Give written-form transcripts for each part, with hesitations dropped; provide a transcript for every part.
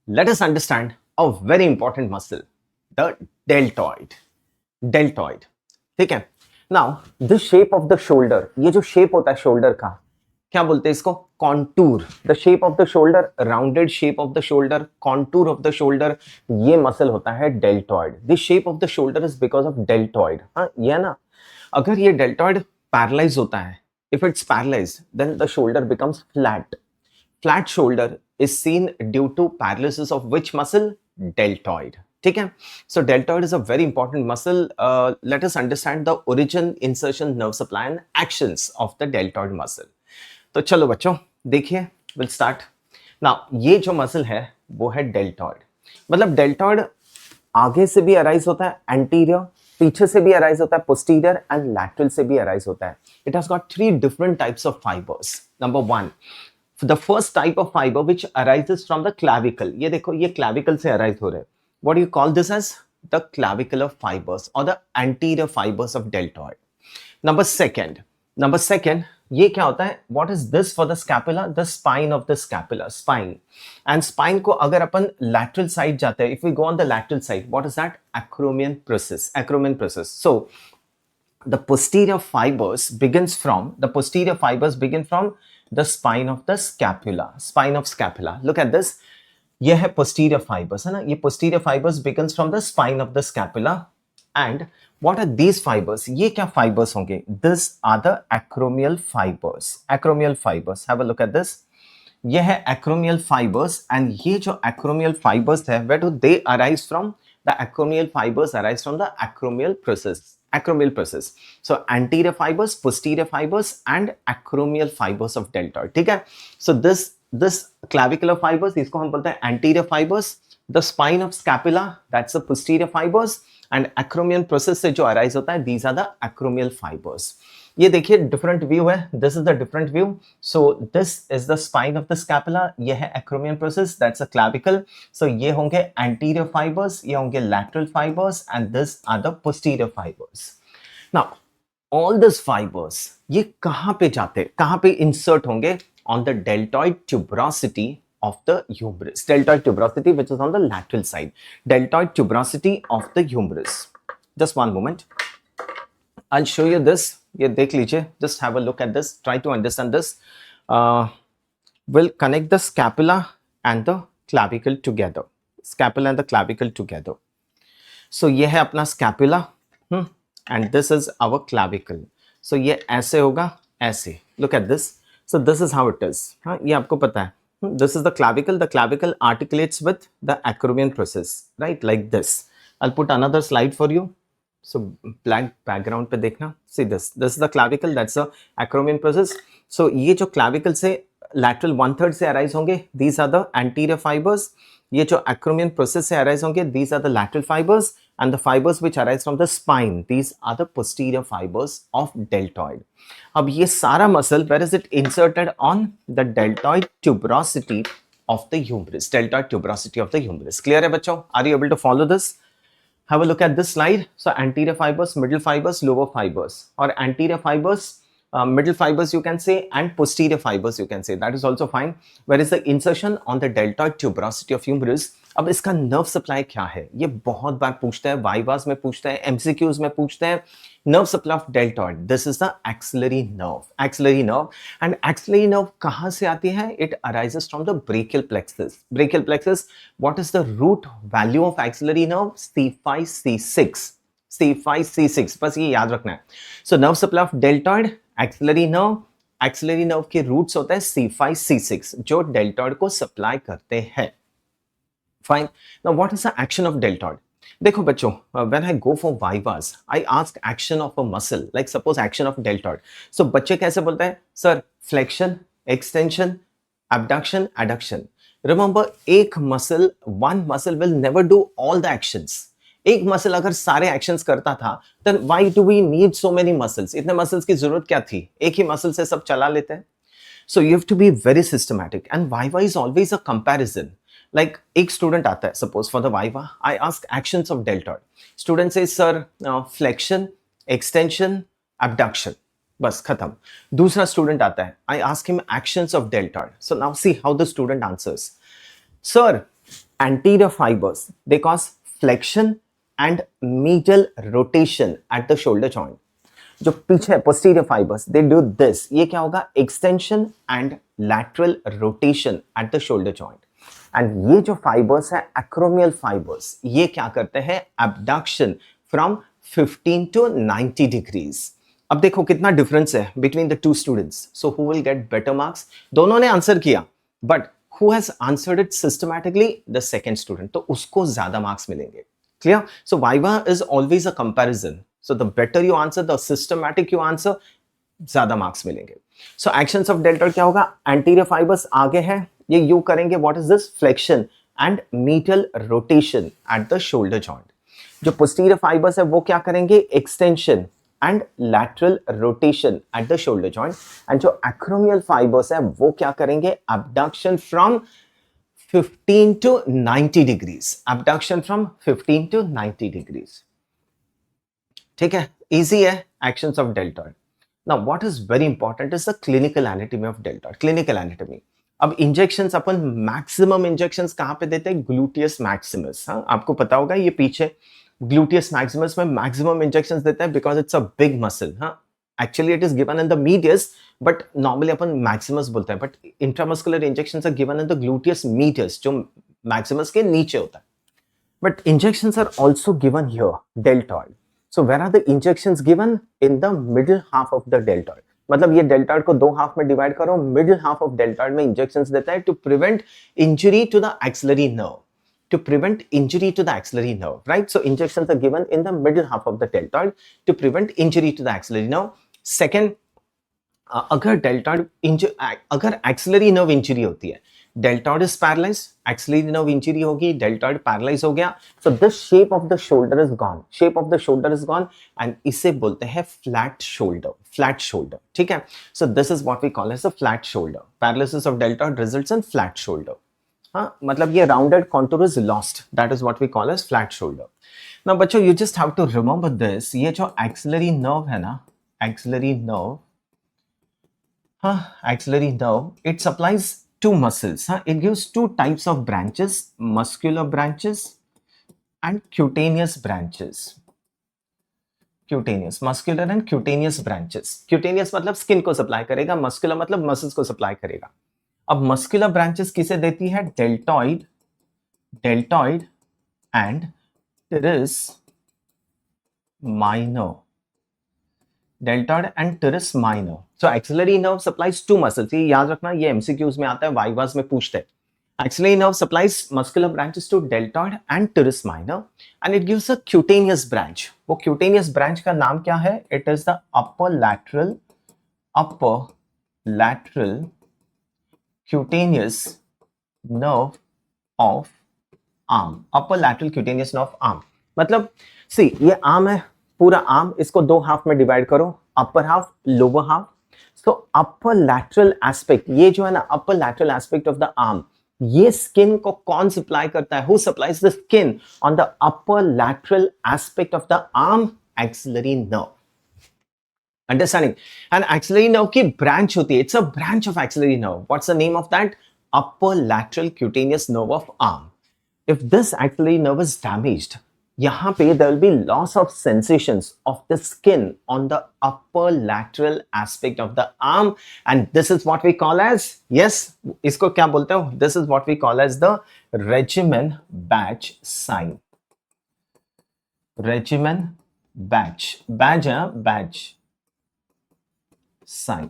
Let us understand a very important muscle, the deltoid. Deltoid. ठीक है. Now, the shape of the shoulder, ये जो shape होता है shoulder का, क्या बोलते हैं इसको? Contour. The shape of the shoulder, rounded shape of the shoulder, contour of the shoulder, ये muscle होता है deltoid. The shape of the shoulder is because of deltoid. हाँ, ये है ना. अगर ये deltoid paralyze होता है, if it's paralyzed, then the shoulder becomes flat. Flat shoulder is seen due to paralysis of which muscle? Deltoid. ठीक है. So deltoid is a very important muscle. Let us understand the origin, insertion, nerve supply and actions of the deltoid muscle. तो चलो बच्चों देखिए, we'll start. Now ये जो muscle है वो है deltoid. मतलब deltoid आगे से भी अराइज होता है, एंटीरियर, पीछे से भी अराइज होता है, पोस्टीरियर एंड लैटरल से भी अराइज होता है. It has got 3 different types of fibres. Number 1, the first type of fiber which arises from the clavicle. ये देखो, ये clavicle से arise हो रहे हैं. What do you call this as? The clavicular fibers or the anterior fibers of deltoid. Number second, ये क्या होता है? What is this for the scapula? The spine of the scapula, spine. And spine को अगर अपन lateral side जाते हैं, if we go on the lateral side, what is that? Acromion process. So the posterior fibers begin from the spine of the scapula. Look at this. ये है posterior fibers, है ना. ये posterior fibers begins from the spine of the scapula. And what are these fibers? ये क्या fibers होंगे? These are the acromial fibers. Have a look at this. ये है acromial fibers. And ये जो acromial fibers है, where do they arise from? The acromial fibers arise from the acromial process. So anterior fibers, posterior fibers and acromial fibers of deltoid. ठीक है. So this clavicular fibers, इसको हम बोलते हैं anterior fibers. The spine of scapula, that's the posterior fibers. And acromial process से जो arise होता है, these are the acromial fibers. ये देखिए different view है. This is the different view. So this is the spine of the scapula. ये है acromial process. That's a clavicle. So ये होंगे anterior fibers, ये होंगे lateral fibers, and this are the posterior fibers. Now all these fibers ये कहाँ पे जाते, कहाँ पे insert होंगे? On the deltoid tuberosity of the humerus. Deltoid tuberosity, which is on the lateral side. Deltoid tuberosity of the humerus. Just one moment. I'll show you this. ये देख लीजिए. Just have a look at this. Try to understand this. We'll connect the scapula and the clavicle together. Scapula and the clavicle together. So ये है अपना scapula. And this is our clavicle. So ये ऐसे होगा, ऐसे. Look at this. So this is how it is. हाँ, ये आपको पता है. This is the clavicle. The clavicle articulates with the acromion process, right? Like this. I'll put another slide for you. So black background पे देखना. See this. This is the clavicle. That's the acromion process. So ये जो clavicle से lateral 1/3 से arise होंगे, these are the anterior fibers. ये जो acromion process से arise होंगे, these are the lateral fibers. And the fibers which arise from the spine, these are the posterior fibers of deltoid. अब ये सारा muscle, where is it inserted? On the deltoid tuberosity of the humerus. Deltoid tuberosity of the humerus. Clear है बच्चों? Are you able to follow this? Have a look at this slide. So anterior fibers, middle fibers, lower fibers, or anterior fibers, middle fibers you can say, and posterior fibers you can say. That is also fine. Where is the insertion? On the deltoid tuberosity of humerus. अब इसका nerve supply क्या है? ये बहुत बार पूछता है, vivas में पूछता है, एमसीक्यूज में पूछता है. Nerve supply of deltoid, this is the axillary nerve. And axillary nerve कहां से आती है? It arises from the brachial plexus. What is the root value of axillary nerve? C5C6. बस ये याद रखना है. So nerve supply of deltoid, axillary nerve के रूट्स होता है C5C6 जो डेल्टॉइड को सप्लाई करते हैं. Fine. Now, what is the action of deltoid? देखो बच्चों, when I go for vivas, I ask action of a muscle. Like suppose action of deltoid. So बच्चे कैसे बोलते हैं? Sir, flexion, extension, abduction, adduction. Remember, one muscle will never do all the actions. एक muscle अगर सारे actions करता था, then why do we need so many muscles? इतने मसल्स की जरूरत क्या थी? एक ही मसल से सब चला लेते हैं. So you have to be very systematic. And viva is always a comparison. Like एक स्टूडेंट आता है, suppose for the viva I ask actions of deltoid. Student से सर फ्लेक्शन, एक्सटेंशन, abduction, बस खत्म. दूसरा स्टूडेंट आता है, I ask him actions of deltoid. So now see how the student answers. Sir, anterior fibers, they cause flexion and medial rotation at the shoulder joint. जो पीछे है posterior fibers, they do this. ये क्या होगा? Extension and lateral rotation at the shoulder joint. And ये जो fibers है acromial fibers, ये क्या करते हैं? Abduction from 15 to 90 degrees. अब देखो कितना डिफरेंस है between the two students. So who will get better marks? दोनों ने आंसर किया, but who has answered it systematically? The second student. तो उसको ज्यादा मार्क्स मिलेंगे. Clear? So Viva is always a comparison. So the better you answer, the systematic you answer, ज्यादा marks मिलेंगे. So actions of deltoid क्या होगा? Anterior fibers आगे है, ये यू करेंगे. What is this? Flexion and medial rotation at the shoulder joint. जो posterior fibers है वो क्या करेंगे? Extension and lateral rotation at the shoulder joint. And जो acromial fibers है वो क्या करेंगे? Abduction from 15 to 90 degrees. Abduction from 15 to 90 degrees. ठीक है, easy है. Actions of deltoid. Now, what is very important is the clinical anatomy of deltoid. Clinical anatomy. अब injections अपन मैक्सिमम इंजेक्शंस कहां पे देते हैं? Gluteus maximus. हाँ, आपको पता होगा ये पीछे ग्लूटियस मैक्सिमस में मैक्सिमम इंजेक्शंस देते हैं because it's a big muscle. हाँ, actually it is given in the medius, but normally अपन मैक्सिमस बोलते हैं, but intramuscular injections are given in the gluteus medius जो मैक्सिमस के नीचे होता है. But injections are also given here deltoid. So where are the injections given? In the middle half of the deltoid. मतलब ये deltoid को दो half में डिवाइड करो, middle half of deltoid में injections देता है to prevent injury to the axillary nerve. To prevent injury to the axillary nerve, right? So injections are given in the middle half of the deltoid to prevent injury to the axillary nerve. Second, अगर axillary nerve injury होती है, deltoid is paralyzed, axillary nerve injury होगी, deltoid paralyzed हो गया, so the shape of the shoulder is gone. Shape of the shoulder is gone and इसे बोलते हैं flat shoulder. Flat shoulder, ठीक है? So this is what we call as a flat shoulder. Paralysis of deltoid results in flat shoulder. हाँ, मतलब ये rounded contour is lost. That is what we call as flat shoulder. Now बच्चों, you just have to remember this. ये जो axillary nerve है ना, axillary nerve, हाँ, axillary nerve, it supplies two muscles. Huh? It gives two types of branches, muscular branches and cutaneous branches. Cutaneous, muscular and cutaneous branches. Cutaneous मतलब skin को supply करेगा, muscular मतलब muscles को supply करेगा. अब muscular branches किसे देती है? deltoid and teres minor. Deltoid and teres minor. So axillary nerve supplies two muscles. ये याद रखना, ये MCQs में आता है, वाइवास में पूछते हैं. Axillary nerve supplies muscular branches to deltoid and teres minor, and it gives a cutaneous branch. वो cutaneous branch का नाम क्या है? It is the upper lateral cutaneous nerve of arm. Upper lateral cutaneous nerve of arm. मतलब see, ये arm है, पूरा arm, इसको दो हाफ में डिवाइड करो, upper half, lower half. So upper lateral aspect, ये जो है ना upper lateral aspect of the arm, ये स्किन को कौन सप्लाई करता है? Who supplies the skin on the upper lateral aspect of the arm? Axillary nerve. Understanding? And axillary nerve की ब्रांच होती है, it's a branch of axillary nerve. What's the name of that? Upper lateral cutaneous nerve of arm. If this axillary nerve is damaged, यहाँ पे there will be loss of sensations of the skin on the upper lateral aspect of the arm, and this is what we call as, yes, इसको क्या बोलते हो? This is what we call as the Regimen Batch sign. Regimen Batch. Badge है, badge sign.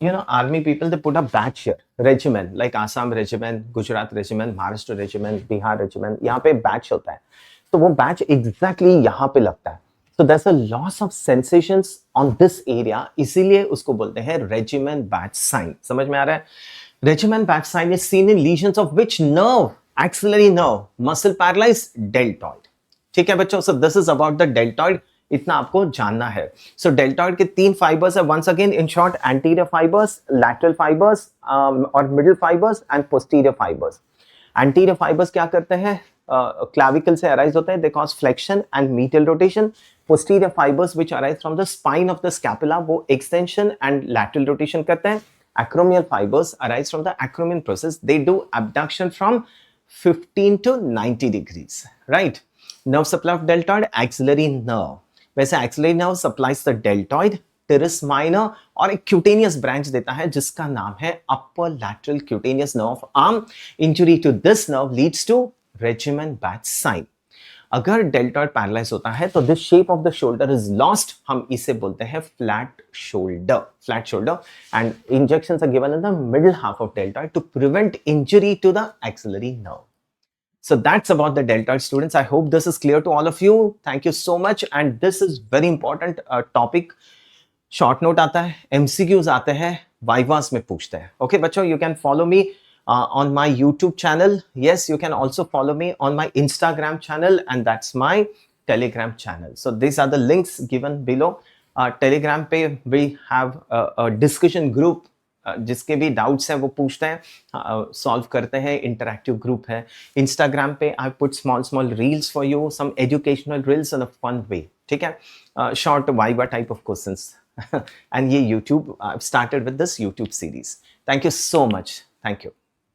You know, army people, they put a badge here. Regiment, like Assam Regiment, Gujarat Regiment, Maharashtra Regiment, Bihar Regiment. यहाँ पे badge होता है. तो वो batch exactly यहाँ पे लगता है. So there is a loss of sensations on this area, इसीलिए उसको बोलते हैं रेजिमेंट बैच साइन. समझ में आ रहा है? Regiment badge sign is seen in lesions of which nerve? Axillary nerve. Muscle paralysed, deltoid. ठीक है बच्चों? So this is about the deltoid. इतना आपको जानना है. सो डेल्टॉइड के तीन फाइबर्स है. Once again in short, anterior fibres, lateral fibres और middle fibres and posterior fibres. Anterior fibres क्या करते हैं? clavicle से arise होता है, they cause flexion and medial rotation. Posterior fibers which arise from the spine of the scapula, वो extension and lateral rotation करते हैं. Acromial fibers arise from the acromion process. They do abduction from 15 to 90 degrees, right? Nerve supply of deltoid, axillary nerve. वैसे axillary nerve supplies the deltoid, teres minor और एक cutaneous branch देता है जिसका नाम है upper lateral cutaneous nerve of arm. Injury to this nerve leads to Regimen Batch sign. अगर deltoid paralyse होता है तो this shape of the shoulder is lost, हम इसे बोलते हैं flat shoulder and injections are given in the middle half of deltoid to prevent injury to the axillary nerve. So that's about the deltoid, students. I hope this is clear to all of you. Thank you so much. And this is very important topic. Short note आता है, MCQs आते हैं, vivas में पूछते हैं. Okay, बच्चों, you can follow me on my YouTube channel. Yes, you can also follow me on my Instagram channel, and that's my Telegram channel. So these are the links given below. Telegram पे we have a discussion group. जिसके भी doubts हैं वो पूछते हैं, solve करते हैं, interactive group है. इंस्टाग्राम पे I put small reels for you, some educational reels in a fun way. ठीक है, short viva type of questions. And ये YouTube, I started with this YouTube series. Thank you so much. Thank you.